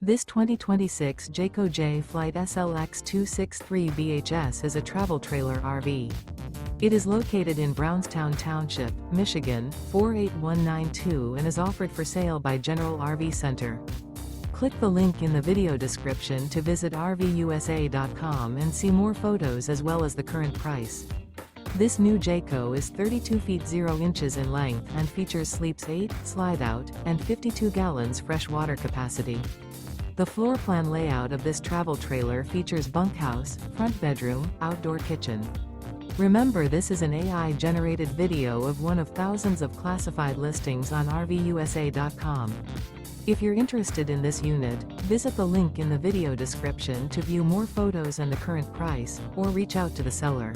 This 2026 Jayco Jay Flight SLX 263 BHS is a travel trailer RV. It is located in Brownstown Township, Michigan, 48192 and is offered for sale by General RV Center. Click the link in the video description to visit RVUSA.com and see more photos as well as the current price. This new Jayco is 32 feet 0 inches in length and features sleeps 8, slide-out, and 52 gallons fresh water capacity. The floor plan layout of this travel trailer features bunkhouse, front bedroom, outdoor kitchen. Remember, this is an AI-generated video of one of thousands of classified listings on RVUSA.com. If you're interested in this unit, visit the link in the video description to view more photos and the current price, or reach out to the seller.